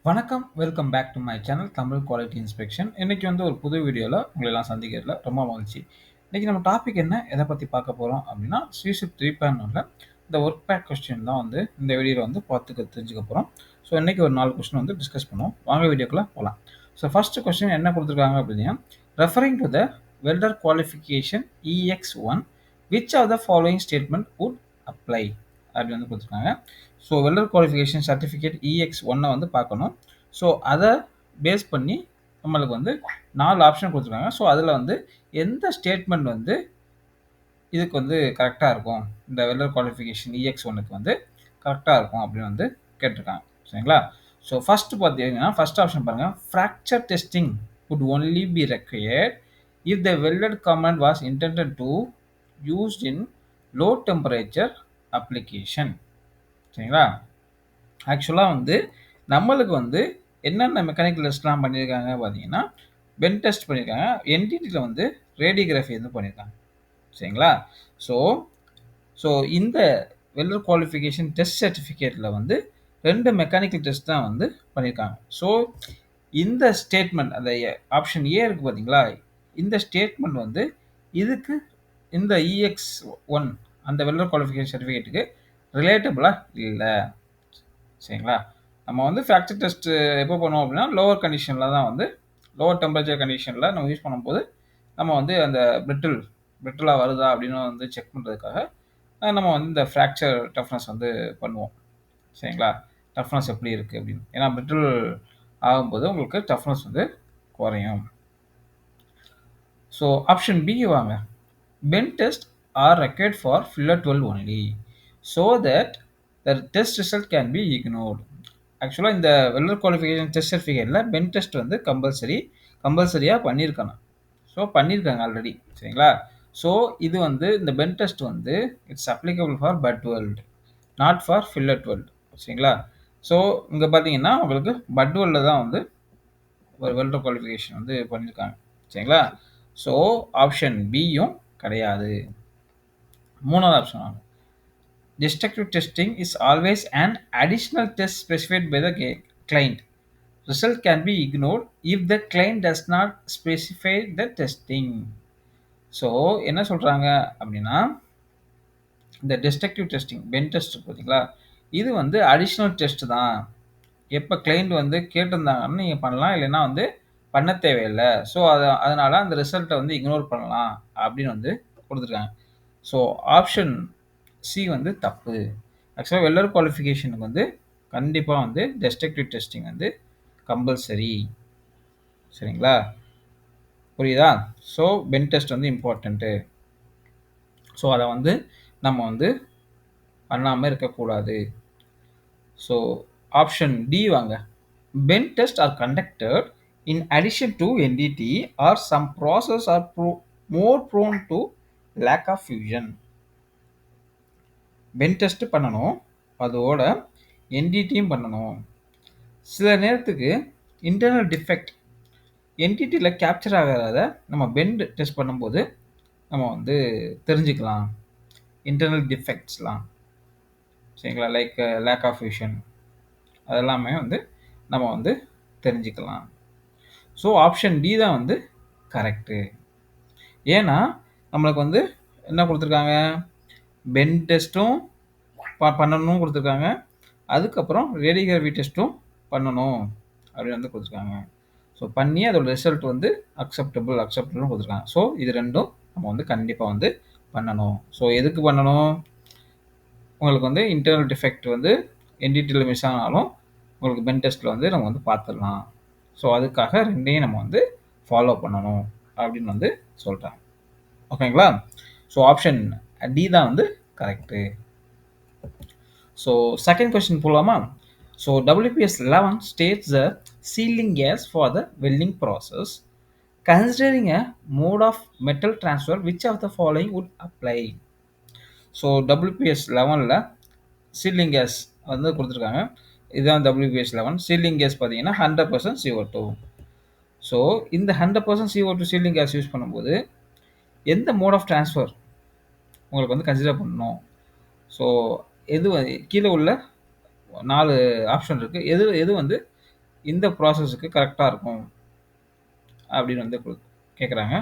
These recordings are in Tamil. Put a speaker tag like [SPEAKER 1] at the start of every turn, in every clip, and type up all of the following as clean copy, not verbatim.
[SPEAKER 1] வணக்கம். Welcome back to my channel Tamil quality inspection. இன்னைக்கு ஒரு புது வீடியோல உங்கள எல்லாம் சந்திக்கிறதுல ரொம்ப மகிழ்ச்சி. இன்னைக்கு நம்ம டாபிக் என்ன? எத பத்தி பார்க்க போறோம் அப்படின்னா, சிஷிப் 3.1ல இந்த வொர்க் பேக் கொஸ்டின் தான் இந்த வீடியோல பார்த்து தெரிஞ்சுக்க போறோம். ஸோ இன்னைக்கு ஒரு 4 கொஸ்டின் டிஸ்கஸ் பண்ணுவோம். வாங்க வீடியோக்குள்ள போலாம். ஸோ ஃபர்ஸ்ட் கொஸ்டின் என்ன குடுத்திருக்காங்க அப்படின்னா, referring to the welder qualification EX1 which of the following statement would apply அப்படின்னு குடுத்திருக்காங்க. So welder qualification certificate EX1 பார்க்கணும். ஸோ அதை பேஸ் பண்ணி நம்மளுக்கு 4 ஆப்ஷன் கொடுத்துருக்காங்க. ஸோ அதில் எந்த ஸ்டேட்மெண்ட் இதுக்கு கரெக்டாக இருக்கும், இந்த வெல்டர் குவாலிஃபிகேஷன் EX1க்கு கரெக்டாக இருக்கும் அப்படின்னு கேட்டிருக்காங்க. சரிங்களா? ஸோ ஃபர்ஸ்ட் பார்த்தீங்கன்னா ஃபர்ஸ்ட் ஆப்ஷன் பாருங்கள், fracture testing would only be required if the welded component was intended to used in low temperature application. சரிங்களா? ஆக்சுவலாக நம்மளுக்கு என்னென்ன மெக்கானிக்கல் டெஸ்ட்லாம் பண்ணியிருக்காங்க பார்த்தீங்கன்னா, பென் டெஸ்ட் பண்ணியிருக்காங்க. என்டிடியில் ரேடியோகிராஃபி பண்ணியிருக்காங்க. சரிங்களா? ஸோ ஸோ இந்த வெல்டர் குவாலிஃபிகேஷன் டெஸ்ட் சர்டிஃபிகேட்டில் 2 மெக்கானிக்கல் டெஸ்ட் தான் பண்ணியிருக்காங்க. ஸோ இந்த ஸ்டேட்மெண்ட் அந்த ஆப்ஷன் ஏ இருக்குது பார்த்தீங்களா, இந்த ஸ்டேட்மெண்ட் இதுக்கு இந்த EX1 அந்த வெல்டர் குவாலிஃபிகேஷன் சர்டிஃபிகேட்டுக்கு ரிலேட்டபிளாக இல்லை. சரிங்களா? நம்ம ஃப்ராக்சர் டெஸ்ட் எப்போ பண்ணுவோம் அப்படின்னா, லோவர் கண்டிஷனில் தான் லோவர் டெம்பரேச்சர் கண்டிஷனில் நம்ம யூஸ் பண்ணும்போது நம்ம அந்த பிரிட்டிலாக வருதா அப்படின்னு செக் பண்ணுறதுக்காக நம்ம இந்த ஃப்ராக்சர் டஃப்னஸ் பண்ணுவோம். சரிங்களா? டஃப்னஸ் எப்படி இருக்குது அப்படின்னு. ஏன்னா பிரிட்டில் ஆகும்போது உங்களுக்கு டஃப்னஸ் குறையும். ஸோ ஆப்ஷன் பி வாங்க, pen test are required for filler 12 only so that the test result can be ignored. ஆக்சுவலாக இந்த வெல்டர் குவாலிஃபிகேஷன் டெஸ்ட் சர்டிஃபிகேட்டில் பென் டெஸ்ட் கம்பல்சரியாக பண்ணியிருக்கணும். ஸோ பண்ணியிருக்காங்க ஆல்ரெடி. சரிங்களா? ஸோ இது இந்த pen test it's applicable for but weld, not for filler 12. சரிங்களா? ஸோ இங்கே பார்த்தீங்கன்னா உங்களுக்கு பட் வெல்டில் தான் ஒரு வெல்டர் குவாலிஃபிகேஷன் பண்ணியிருக்காங்க. சரிங்களா? ஸோ ஆப்ஷன் பியும் கிடையாது. மூணாவது ஆப்ஷன் வாங்க, destructive testing is always an additional test specified by the client. Result can be ignored if the client does not specify the testing. So என்ன சொல்கிறாங்க அப்படின்னா, இந்த destructive testing பென் டெஸ்ட் பார்த்தீங்களா, இது அடிஷ்னல் டெஸ்ட் தான். எப்போ கிளைண்ட் கேட்டிருந்தாங்கன்னு நீங்கள் பண்ணலாம், இல்லைன்னா பண்ண தேவையில்லை. ஸோ அதனால் அந்த ரிசல்ட்டை இக்னோர் பண்ணலாம் அப்படின்னு கொடுத்துருக்காங்க. ஸோ ஆப்ஷன் சி தப்பு. ஆக்சுவலாக வெல்டர் குவாலிஃபிகேஷனுக்கு கண்டிப்பாக டெஸ்ட்ரக்டிவ் டெஸ்டிங் கம்பல்சரி. சரிங்களா? புரியுதா? So pen test important. So அதை நம்ம பண்ணாமல் இருக்கக்கூடாது. ஸோ ஆப்ஷன் டி வாங்க, pen test are conducted in addition to NDT are some process are more prone to lack of fusion. Pen test பண்ணணும், அதோட NDTயும் பண்ணணும். சில நேரத்துக்கு இன்டர்னல் டிஃபெக்ட் என்டிட்டியில் கேப்சர் ஆகாத நம்ம பென் டெஸ்ட் பண்ணும்போது நம்ம தெரிஞ்சுக்கலாம் இன்டர்னல் டிஃபெக்ட்ஸ்லாம். சரிங்களா? லைக் லேக் ஆஃப் ஃபியூஷன், அதெல்லாமே நம்ம தெரிஞ்சுக்கலாம். ஸோ ஆப்ஷன் டி தான் கரெக்டு. ஏன்னா நம்மளுக்கு என்ன கொடுத்துருக்காங்க, பென் டெஸ்ட்டும் பண்ணணும் கொடுத்துருக்காங்க, அதுக்கப்புறம் ரேடியோகிராஃபி டெஸ்ட்டும் பண்ணணும் அப்படின்னு கொடுத்துருக்காங்க. ஸோ பண்ணி அதோட ரிசல்ட் அக்செப்டபுள்னு கொடுத்துருக்காங்க. ஸோ இது ரெண்டும் நம்ம கண்டிப்பாக பண்ணணும். ஸோ எதுக்கு பண்ணணும், உங்களுக்கு இன்டர்னல் டிஃபெக்ட் NDTயில் மிஸ் ஆனாலும் உங்களுக்கு பென் டெஸ்ட்டில் நம்ம பார்த்துடலாம். ஸோ அதுக்காக ரெண்டையும் நம்ம ஃபாலோ பண்ணணும் அப்படின்னு சொல்கிறாங்க. ஓகேங்களா? ஸோ ஆப்ஷன் டி தான் கரெக்டு. ஸோ செகண்ட் கொஸ்டின் போகலாமா? So WPS 11 states the sealing gas for the welding process. Considering a mode of metal transfer, which of the following would apply? So WPS 11ல் சீலிங் கேஸ் கொடுத்துருக்காங்க. இதுதான் WPS 11. சீலிங் கேஸ் பார்த்தீங்கன்னா 100% CO2. ஸோ இந்த 100% CO2 சீலிங் கேஸ் யூஸ் பண்ணும்போது எந்த மோட் ஆஃப் ட்ரான்ஸ்ஃபர் உங்களுக்கு கன்சிடர் பண்ணணும்? ஸோ எது கீழே உள்ள 4 ஆப்ஷன் இருக்குது. எது இந்த ப்ராசஸ்க்கு கரெக்டாக இருக்கும் அப்படின்னு வந்து கேட்குறாங்க.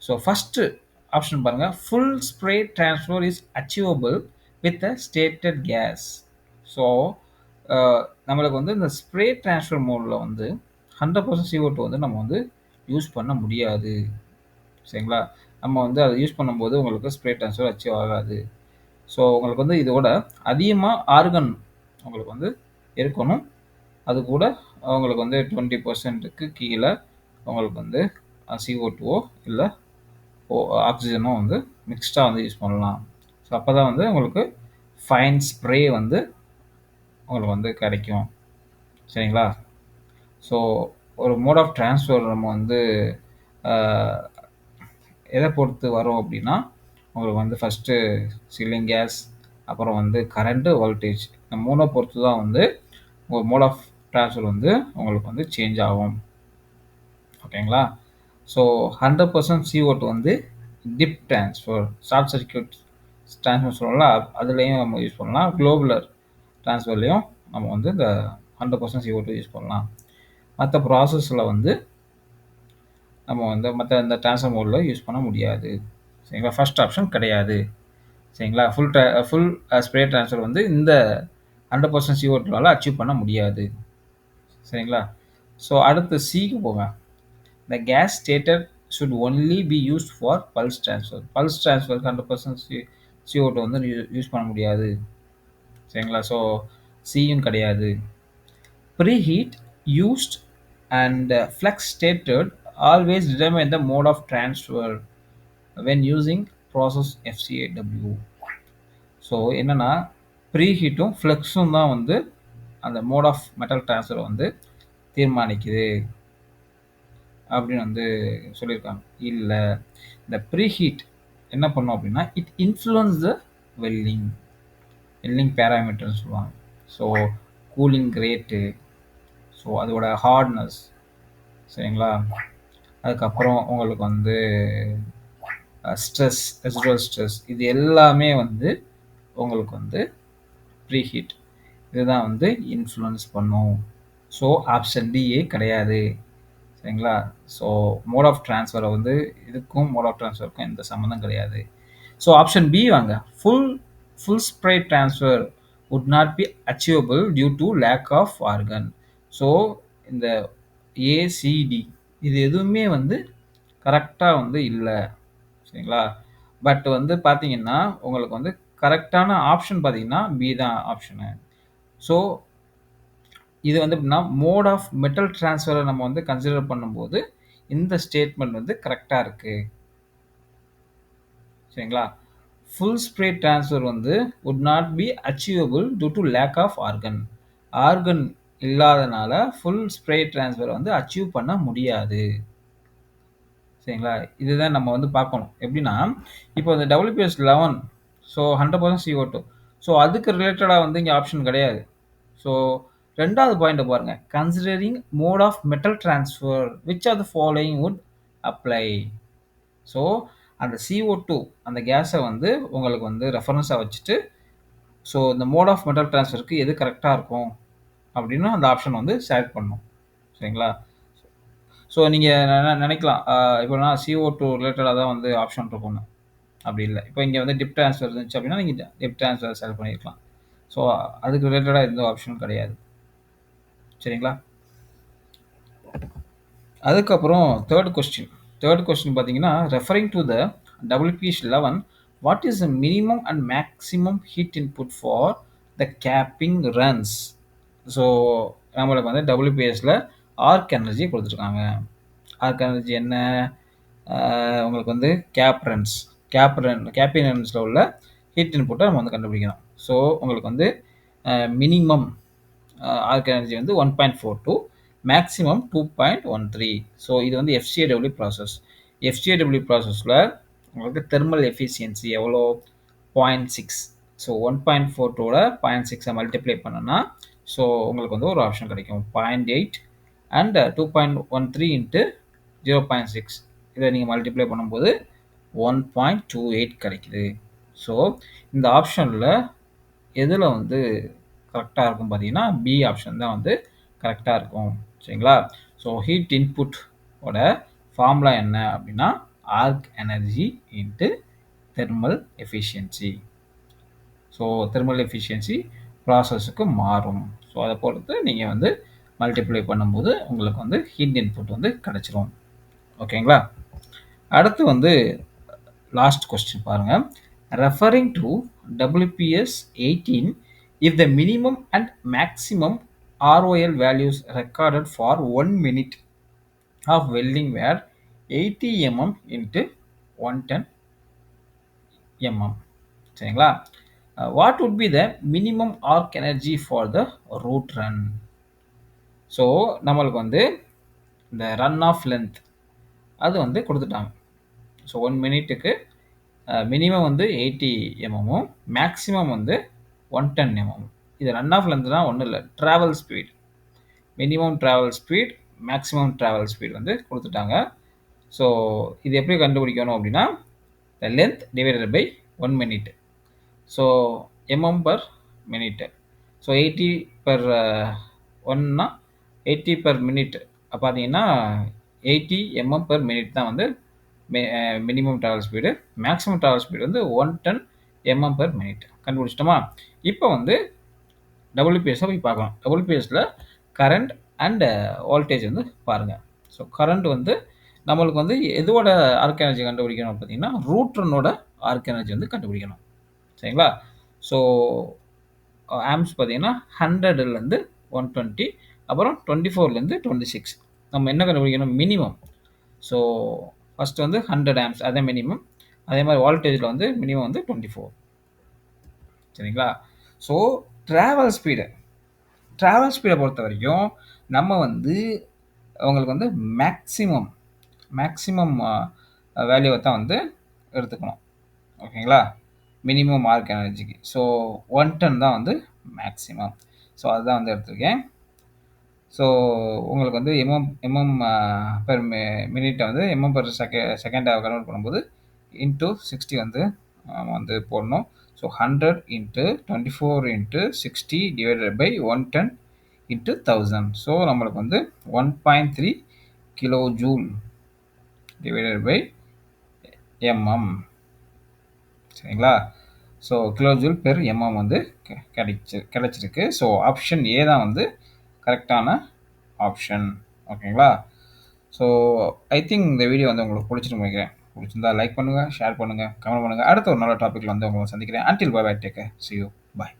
[SPEAKER 1] ஸோ ஃபஸ்ட்டு ஆப்ஷன் பாருங்கள், full spray transfer is achievable with a stated gas. So நம்மளுக்கு வந்து இந்த ஸ்ப்ரே ட்ரான்ஸ்ஃபர் மோடில் வந்து 100% CO2 வந்து நம்ம வந்து யூஸ் பண்ண முடியாது. சரிங்களா? நம்ம வந்து அதை யூஸ் பண்ணும்போது உங்களுக்கு ஸ்ப்ரே ட்ரான்ஸ்ஃபர் அச்சீவ் ஆகாது. ஸோ உங்களுக்கு வந்து இதோட அதிகமாக ஆர்கன் உங்களுக்கு வந்து இருக்கணும். அது கூட உங்களுக்கு வந்து 20%க்கு கீழே உங்களுக்கு வந்து CO2ஓ இல்லை ஆக்சிஜனோ வந்து மிக்ஸ்டாக வந்து யூஸ் பண்ணலாம். ஸோ அப்போ தான் வந்து உங்களுக்கு ஃபைன் ஸ்ப்ரே வந்து உங்களுக்கு வந்து கிடைக்கும். சரிங்களா? ஸோ ஒரு மோட் ஆஃப் ட்ரான்ஸ்ஃபர் நம்ம வந்து எதை பொறுத்து வரும் அப்படின்னா, உங்களுக்கு வந்து ஃபஸ்ட்டு சீலிங் கேஸ், அப்புறம் வந்து கரண்ட்டு, வோல்டேஜ் இந்த 3 பொறுத்து தான் வந்து உங்கள் மோட் ஆஃப் ட்ரான்ஸ்ஃபர் வந்து உங்களுக்கு வந்து சேஞ்ச் ஆகும். ஓகேங்களா? ஸோ 100% CO2 வந்து dip transfer, short circuit transfer சொல்லலாம், அதுலேயும் நம்ம யூஸ் பண்ணலாம். குளோபுலர் ட்ரான்ஸ்ஃபர்லேயும் நம்ம வந்து இந்த 100% CO2 யூஸ் பண்ணலாம். மற்ற ப்ராசஸில் வந்து நம்ம வந்து மற்ற இந்த ட்ரான்ஸ்ஃபர் மோடில் யூஸ் பண்ண முடியாது. சரிங்களா? ஃபர்ஸ்ட் ஆப்ஷன் கிடையாது. சரிங்களா? ஃபுல் ஸ்ப்ரே ட்ரான்ஸ்ஃபர் வந்து இந்த 100% CO2வால் அச்சீவ் பண்ண முடியாது. சரிங்களா? ஸோ அடுத்து சிக்கு போங்க. The gas stated should only be used for pulse transfer. Pulse transfer 100% CO2 வந்து யூஸ் பண்ண முடியாது. சரிங்களா? ஸோ சியும் கிடையாது. Preheat used and flux stated always determine the mode of transfer when using process FCAW. So என்னன்னா ப்ரீஹீட்டும் ஃப்ளக்ஸும் தான் வந்து அந்த மோட் ஆஃப் மெட்டல் ட்ரான்ஸ்ஃபரை வந்து தீர்மானிக்குது அப்படின்னு வந்து சொல்லியிருக்காங்க. இல்லை, இந்த ப்ரீஹீட் என்ன பண்ணும் அப்படின்னா இட் இன்ஃப்ளூயன்ஸ் த வெல்லிங் பேராமீட்டர்னு சொல்லுவாங்க. ஸோ கூலிங் ரேட்டு, ஸோ அதோட ஹார்ட்னஸ், சரிங்களா? அதுக்கப்புறம் உங்களுக்கு வந்து ஸ்ட்ரெஸ், ரெசிடுவல் ஸ்ட்ரெஸ், இது எல்லாமே வந்து உங்களுக்கு வந்து ப்ரீஹீட் இதுதான் வந்து இன்ஃப்ளூயன்ஸ் பண்ணும். ஸோ ஆப்ஷன் டிஏ கிடையாது. சரிங்களா? ஸோ மோட் ஆஃப் ட்ரான்ஸ்ஃபரை வந்து இதுக்கும் மோட் ஆஃப் ட்ரான்ஸ்ஃபருக்கும் எந்த சம்மந்தம் கிடையாது. ஸோ ஆப்ஷன் பி வாங்க, full spray transfer would not be achievable due to lack of argon. So இந்த ஏசிடி இது எதுவுமே வந்து கரெக்டாக வந்து இல்லை. சரிங்களா? பட் வந்து பார்த்தீங்கன்னா உங்களுக்கு வந்து கரெக்டான ஆப்ஷன் பார்த்தீங்கன்னா பி தான் ஆப்ஷனு. ஸோ இது வந்து எப்படின்னா மோட் ஆஃப் மெட்டல் ட்ரான்ஸ்ஃபரை நம்ம வந்து கன்சிடர் பண்ணும்போது இந்த ஸ்டேட்மெண்ட் வந்து கரெக்டாக இருக்குது. சரிங்களா? ஃபுல் ஸ்ப்ரே ட்ரான்ஸ்ஃபர் வந்து would not be achievable due to lack of argon. Organ இல்லாதனால ஃபுல் ஸ்ப்ரே ட்ரான்ஸ்ஃபர் வந்து அச்சீவ் பண்ண முடியாது. சரிங்களா? இதுதான் நம்ம வந்து பார்க்கணும். எப்படின்னா இப்போ இந்த WPS11 ஸோ 100% CO2 ஸோ அதுக்கு ரிலேட்டடாக வந்து இங்கே ஆப்ஷன் கிடையாது. ஸோ ரெண்டாவது பாயிண்ட்டை பாருங்கள், considering mode of metal transfer which are the following would apply. So அந்த CO2 அந்த கேஸை வந்து உங்களுக்கு வந்து ரெஃபரன்ஸாக வச்சுட்டு ஸோ இந்த மோட் ஆஃப் மெட்டல் ட்ரான்ஸ்ஃபருக்கு எது கரெக்டாக இருக்கும் அப்படின்னு அந்த ஆப்ஷன் வந்து செலக்ட் பண்ணணும். சரிங்களா? ஸோ நீங்கள் நினைக்கலாம் இப்போ நான் CO2 ரிலேட்டடாக தான் வந்து ஆப்ஷன் இருக்கும்னு. அப்படி இல்லை. இப்போ இங்கே வந்து டிப் ட்ரான்ஸ்ஃபர் இருந்துச்சு அப்படின்னா நீங்கள் டிப் ட்ரான்ஸ்ஃபர் செலக்ட் பண்ணியிருக்கலாம். ஸோ அதுக்கு ரிலேட்டடாக எந்த ஆப்ஷனும் கிடையாது. சரிங்களா? அதுக்கப்புறம் தேர்ட் கொஸ்டின் பார்த்தீங்கன்னா, referring to the WPS11 what is the minimum and maximum heat input for the capping runs. So நம்மளுக்கு வந்து WPSல ஆர்க் எனர்ஜி கொடுத்துருக்காங்க. ஆர்க் எனர்ஜி என்ன, உங்களுக்கு வந்து கேப்பிங் ரன்ஸில் உள்ள ஹீட் இன்புட்டை நம்ம வந்து கண்டுபிடிக்கணும். ஸோ உங்களுக்கு வந்து மினிமம் ஆர்க் எனர்ஜி வந்து 1.42, மேக்ஸிமம் 2.13. ஸோ இது வந்து FCAW ப்ராசஸ். FCAW ப்ராசஸில் உங்களுக்கு தெர்மல் எஃபிஷியன்சி எவ்வளோ, 0.6. ஸோ 1.42 0.6 மல்டிப்ளை பண்ணோன்னா ஸோ உங்களுக்கு வந்து ஒரு ஆப்ஷன் கிடைக்கும் 0.8 அண்ட் 2.13 இன்ட்டு 0.6. இதை நீங்கள் மல்டிப்ளை பண்ணும்போது 1.28 கிடைக்குது. ஸோ இந்த ஆப்ஷனில் எதில் வந்து கரெக்டாக இருக்கும் பார்த்தீங்கன்னா பி ஆப்ஷன் தான் வந்து கரெக்டாக இருக்கும். சரிங்களா? ஸோ ஹீட் இன்புட் ஓட ஃபார்முலா என்ன அப்படின்னா arc energy into thermal efficiency. So thermal efficiency ப்ராசஸுக்கு மாறும். ஸோ அதை பொறுத்து நீங்கள் வந்து மல்டிப்ளை பண்ணும்போது உங்களுக்கு வந்து ஹீட் இன்புட் வந்து கிடச்சிரும். ஓகேங்களா? அடுத்து வந்து லாஸ்ட் கொஸ்டின் பாருங்கள். Referring to WPS 18 if the minimum and maximum ROL values recorded for 1 minute of welding were 80 mm into 110 mm. சரிங்களா? What would be the minimum arc energy for the root run? So நம்மளுக்கு வந்து இந்த ரன் ஆஃப் லென்த் அது வந்து கொடுத்துட்டாங்க. ஸோ 1 மினிட்டுக்கு மினிமம் வந்து 80 எம்எம்மும் மேக்ஸிமம் வந்து 110 எம்எம். இது ரன் ஆஃப் லென்த்னா ஒன்றும் இல்லை, travel speed, minimum travel speed, maximum travel speed வந்து கொடுத்துட்டாங்க. ஸோ இது எப்படி கண்டுபிடிக்கணும் அப்படின்னா the length divided by 1 minute. So mm per minute. So 80 per 1னா 80 பர் மினிட் பார்த்தீங்கன்னா 80 எம்எம் பர் மினிட் தான் வந்து minimum travel speed. Maximum travel speed வந்து 110 எம்எம் பர் மினிட். கண்டுபிடிச்சிட்டோமா? இப்போ வந்து டபிள்யூபிஎஸ்ஸை போய் பார்க்கலாம். டபிள்யூபிஎஸ்சில் கரண்ட் அண்ட் வோல்டேஜ் வந்து பாருங்கள். ஸோ கரண்ட் வந்து நம்மளுக்கு வந்து எதோட ஆர்க் எனர்ஜி கண்டுபிடிக்கணும் பார்த்தீங்கன்னா ரூட்ரனோட ஆர்க் எனர்ஜி வந்து கண்டுபிடிக்கணும். சரிங்களா? ஸோ ஆம்ஸ் பார்த்தீங்கன்னா 100லேருந்து 120, அப்புறம் 24லேருந்து 26. நம்ம என்ன கண்டுபிடிக்கணும்? மினிமம். ஸோ ஃபஸ்ட்டு வந்து 100 ஆம்ஸ், அதே மினிமம். அதே மாதிரி வோல்டேஜில் வந்து மினிமம் வந்து 24. சரிங்களா? ஸோ ட்ராவல் ஸ்பீடை பொறுத்த வரைக்கும் நம்ம வந்து உங்களுக்கு வந்து மேக்ஸிமம் வேல்யூவை தான் வந்து எடுத்துக்கணும். ஓகேங்களா? Minimum arc எனர்ஜிக்கு. ஸோ 110 தான் வந்து மேக்ஸிமம். ஸோ அதுதான் வந்து எடுத்திருக்கேன். ஸோ உங்களுக்கு வந்து எம்எம் பெர் மினிட்டை வந்து எம்எம் பெர் செகண்டாக கன்வெர்ட் பண்ணும்போது இன்ட்டு 60 வந்து போடணும். So 100 into 24 into 60 divided by 110 into 1000. So நம்மளுக்கு வந்து 1.3 kilo joule divided by mm. சரிங்களா? So kilo joule per mm வந்து கிடைச்சிருக்கு. ஸோ ஆப்ஷன் ஏ தான் வந்து கரெக்டான ஆப்ஷன். ஓகேங்களா? ஸோ ஐ திங்க் இந்த வீடியோ வந்து உங்களுக்கு பிடிச்சிருக்கு நினைக்கிறேன். பிடிச்சிருந்தா லைக் பண்ணுங்கள், ஷேர் பண்ணுங்கள், கமெண்ட் பண்ணுங்கள். அடுத்த ஒரு நல்ல டாப்பிக்கில் வந்து உங்களை சந்திக்கிறேன். Until bye bye, take care, see you, bye.